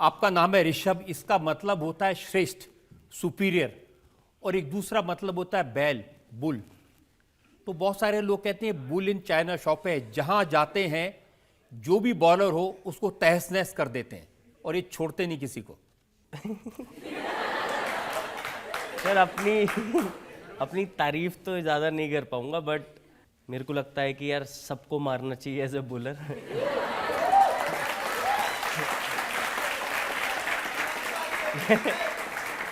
आपका नाम है ऋषभ, इसका मतलब होता है श्रेष्ठ, सुपीरियर, और एक दूसरा मतलब होता है बैल, बुल। तो बहुत सारे लोग कहते हैं बुल इन चाइना शॉप है, जहां जाते हैं जो भी बॉलर हो उसको तहस नहस कर देते हैं और ये छोड़ते नहीं किसी को। सर अपनी अपनी तारीफ तो ज़्यादा नहीं कर पाऊंगा, बट मेरे को लगता है कि यार सबको मारना चाहिए एज ए बॉलर।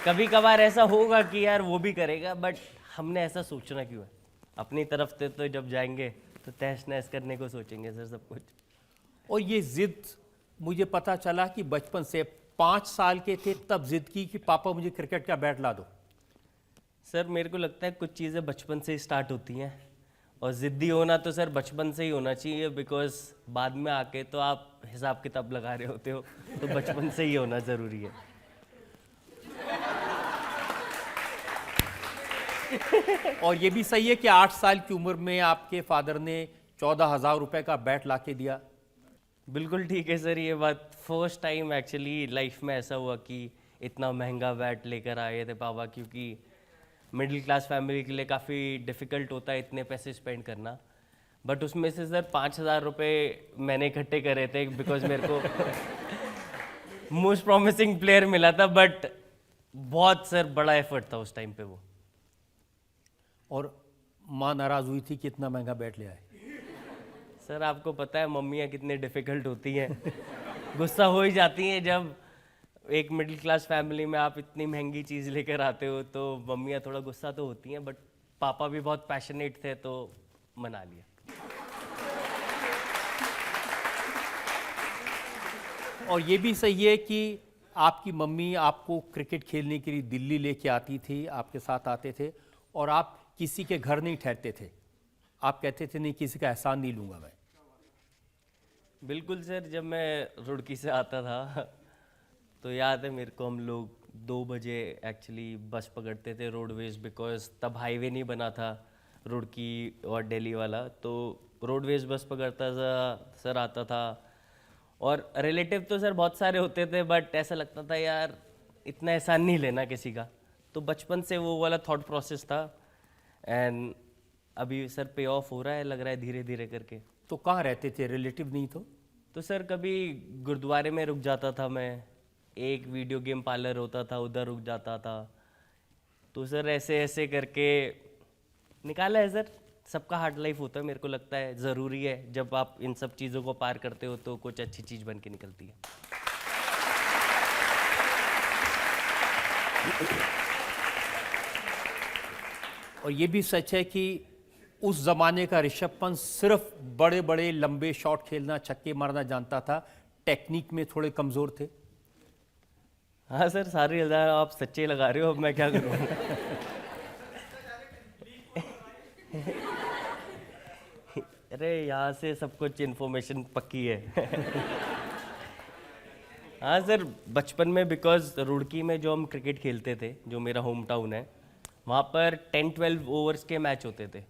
कभी कभार ऐसा होगा कि यार वो भी करेगा, बट हमने ऐसा सोचना क्यों है? अपनी तरफ से तो जब जाएंगे तो तहस नहस करने को सोचेंगे सर सब कुछ। और ये जिद, मुझे पता चला कि बचपन से 5 साल के थे तब जिद की कि पापा मुझे क्रिकेट का बैट ला दो। सर मेरे को लगता है कुछ चीज़ें बचपन से ही स्टार्ट होती हैं, और ज़िद्दी होना तो सर बचपन से ही होना चाहिए, बिकॉज बाद में आके तो आप हिसाब किताब लगा रहे होते हो, तो बचपन से ही होना ज़रूरी है। और ये भी सही है कि 8 साल की उम्र में आपके फादर ने 14,000 रुपए का बैट ला के दिया। बिल्कुल ठीक है सर, ये बात फर्स्ट टाइम एक्चुअली लाइफ में ऐसा हुआ कि इतना महंगा बैट लेकर आए थे पापा, क्योंकि मिडिल क्लास फैमिली के लिए काफ़ी डिफ़िकल्ट होता है इतने पैसे स्पेंड करना। बट उसमें से सर 5,000 रुपये मैंने इकट्ठे करे थे, बिकॉज मेरे को मोस्ट प्रॉमिसिंग प्लेयर मिला था, बट बहुत सर बड़ा एफर्ट था उस टाइम पे वो। और माँ नाराज़ हुई थी कि इतना महंगा बैट ले आए। सर आपको पता है मम्मियाँ कितने डिफ़िकल्ट होती हैं। गुस्सा हो ही जाती हैं जब एक मिडिल क्लास फैमिली में आप इतनी महंगी चीज़ लेकर आते हो, तो मम्मियाँ थोड़ा गुस्सा तो होती हैं, बट पापा भी बहुत पैशनेट थे तो मना लिया। और ये भी सही है कि आपकी मम्मी आपको क्रिकेट खेलने के लिए दिल्ली लेके आती थी, आपके साथ आते थे, और आप किसी के घर नहीं ठहरते थे। आप कहते थे नहीं, किसी का एहसान नहीं लूँगा मैं। बिल्कुल सर, जब मैं रुड़की से आता था तो याद है मेरे को, हम लोग 2 बजे एक्चुअली बस पकड़ते थे रोडवेज, बिकॉज तब हाईवे नहीं बना था रुड़की और दिल्ली वाला, तो रोडवेज बस पकड़ता था सर, आता था। और रिलेटिव तो सर बहुत सारे होते थे, बट ऐसा लगता था यार इतना एहसान नहीं लेना किसी का, तो बचपन से वो वाला थॉट प्रोसेस था। एंड अभी सर पे ऑफ हो रहा है, लग रहा है धीरे धीरे करके। तो कहाँ रहते थे, रिलेटिव नहीं तो सर कभी गुरुद्वारे में रुक जाता था मैं, एक वीडियो गेम पार्लर होता था उधर रुक जाता था, तो सर ऐसे ऐसे करके निकाला है सर। सबका हार्ड लाइफ होता है, मेरे को लगता है ज़रूरी है जब आप इन सब चीज़ों को पार करते हो तो कुछ अच्छी चीज़ बन के निकलती है। और ये भी सच है कि उस जमाने का ऋषभ पंत सिर्फ बड़े बड़े लंबे शॉट खेलना, छक्के मारना जानता था, टेक्निक में थोड़े कमजोर थे। हाँ सर, सारे इल्जाम आप सच्चे लगा रहे हो, अब मैं क्या करूँ। अरे यहाँ से सब कुछ इन्फॉर्मेशन पक्की है। हाँ सर, बचपन में बिकॉज रुड़की में जो हम क्रिकेट खेलते थे, जो मेरा होम टाउन है, वहाँ पर 10-12 ओवर्स के मैच होते थे,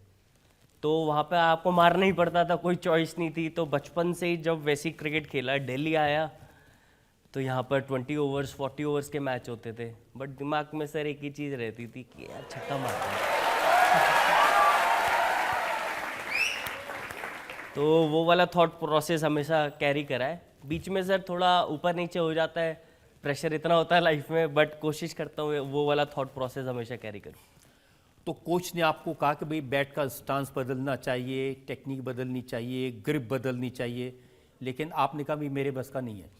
तो वहाँ पे आपको मारना ही पड़ता था, कोई चॉइस नहीं थी। तो बचपन से ही जब वैसी क्रिकेट खेला, दिल्ली आया, तो यहाँ पर 20 ओवर्स 40 ओवर्स के मैच होते थे, बट दिमाग में सर एक ही चीज़ रहती थी कि यार छक्का मारना है। तो वो वाला थॉट प्रोसेस हमेशा कैरी करा है। बीच में सर थोड़ा ऊपर नीचे हो जाता है, प्रेशर इतना होता है लाइफ में, बट कोशिश करता हूँ वो वाला थॉट प्रोसेस हमेशा कैरी करूँ। तो कोच ने आपको कहा कि भाई बैट का स्टांस बदलना चाहिए, टेक्निक बदलनी चाहिए, ग्रिप बदलनी चाहिए, लेकिन आपने कहा भाई मेरे बस का नहीं है।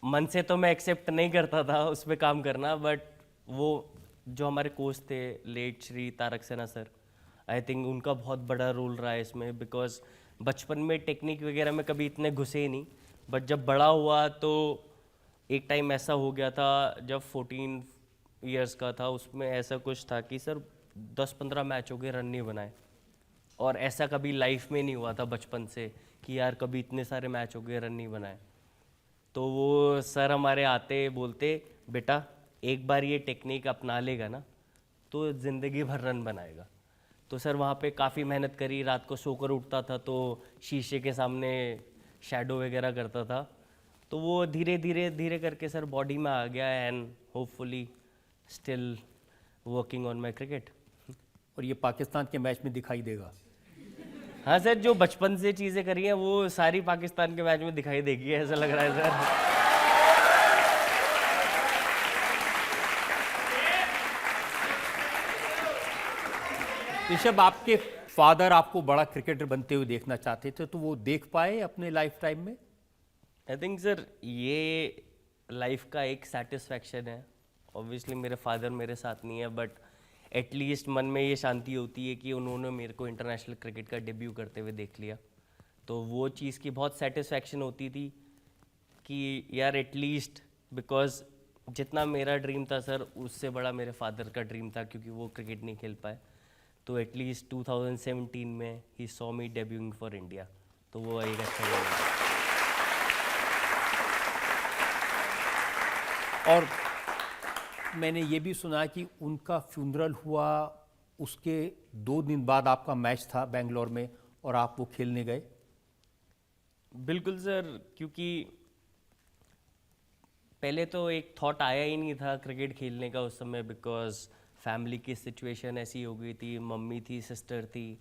मन से तो मैं एक्सेप्ट नहीं करता था उस पर काम करना, बट वो जो हमारे कोच थे लेट श्री तारक सेना सर, आई थिंक उनका बहुत बड़ा रोल रहा है इसमें, बिकॉज बचपन में टेक्निक वगैरह में कभी इतने घुसे ही नहीं, बट जब बड़ा हुआ तो एक टाइम ऐसा हो गया था जब 14 इयर्स का था, उसमें ऐसा कुछ था कि सर 10-15 मैच हो गए रन नहीं बनाए, और ऐसा कभी लाइफ में नहीं हुआ था बचपन से कि यार कभी इतने सारे मैच हो गए रन नहीं बनाए। तो वो सर हमारे आते बोलते, बेटा एक बार ये टेक्निक अपना लेगा ना तो ज़िंदगी भर रन बनाएगा। तो सर वहाँ पे काफ़ी मेहनत करी, रात को सोकर उठता था तो शीशे के सामने शैडो वगैरह करता था, तो वो धीरे धीरे धीरे करके सर बॉडी में आ गया and hopefully still working on my cricket. और ये पाकिस्तान के मैच में दिखाई देगा। हाँ सर, जो बचपन से चीज़ें करी हैं वो सारी पाकिस्तान के मैच में दिखाई देगी, ऐसा लग रहा है सर। ऋषभ, आपके फादर आपको बड़ा क्रिकेटर बनते हुए देखना चाहते थे, तो वो देख पाए अपने लाइफ टाइम में? आई थिंक सर ये लाइफ का एक सेटिस्फैक्शन है। ऑब्वियसली मेरे फादर मेरे साथ नहीं है, बट एटलीस्ट मन में ये शांति होती है कि उन्होंने मेरे को इंटरनेशनल क्रिकेट का डेब्यू करते हुए देख लिया। तो वो चीज़ की बहुत सेटिस्फैक्शन होती थी कि यार एटलीस्ट, बिकॉज जितना मेरा ड्रीम था सर उससे बड़ा मेरे फादर का ड्रीम था, क्योंकि वो क्रिकेट नहीं खेल पाए। तो एटलीस्ट 2017 में he saw me debuting for India, तो वो एक अच्छा है। और मैंने ये भी सुना कि उनका फ्यूनरल हुआ, उसके 2 दिन बाद आपका मैच था बेंगलोर में और आप वो खेलने गए। बिल्कुल सर, क्योंकि पहले तो एक थॉट आया ही नहीं था क्रिकेट खेलने का उस समय, बिकॉज फैमिली की सिचुएशन ऐसी हो गई थी। मम्मी थी, सिस्टर थी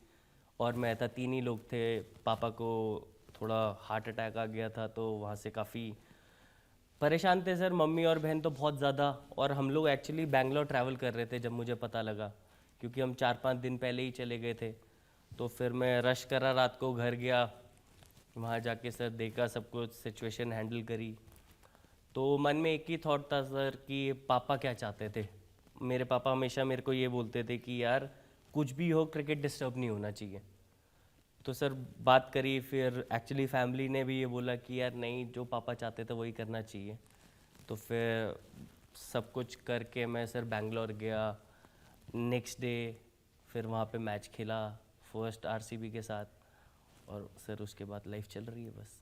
और मैं था, 3 ही लोग थे। पापा को थोड़ा हार्ट अटैक आ गया था, तो वहाँ से काफ़ी परेशान थे सर, मम्मी और बहन तो बहुत ज़्यादा। और हम लोग एक्चुअली बैंगलोर ट्रैवल कर रहे थे जब मुझे पता लगा, क्योंकि हम 4-5 दिन पहले ही चले गए थे। तो फिर मैं रश करा, रात को घर गया, वहाँ जाके सर देखा, सब कुछ सिचुएशन हैंडल करी। तो मन में एक ही थॉट था सर कि पापा क्या चाहते थे। मेरे पापा हमेशा मेरे को ये बोलते थे कि यार कुछ भी हो क्रिकेट डिस्टर्ब नहीं होना चाहिए। तो सर बात करी, फिर एक्चुअली फैमिली ने भी ये बोला कि यार नहीं, जो पापा चाहते थे वही करना चाहिए। तो फिर सब कुछ करके मैं सर बैंगलोर गया। नेक्स्ट डे फिर वहाँ पे मैच खेला, फर्स्ट आरसीबी के साथ, और सर उसके बाद लाइफ चल रही है बस।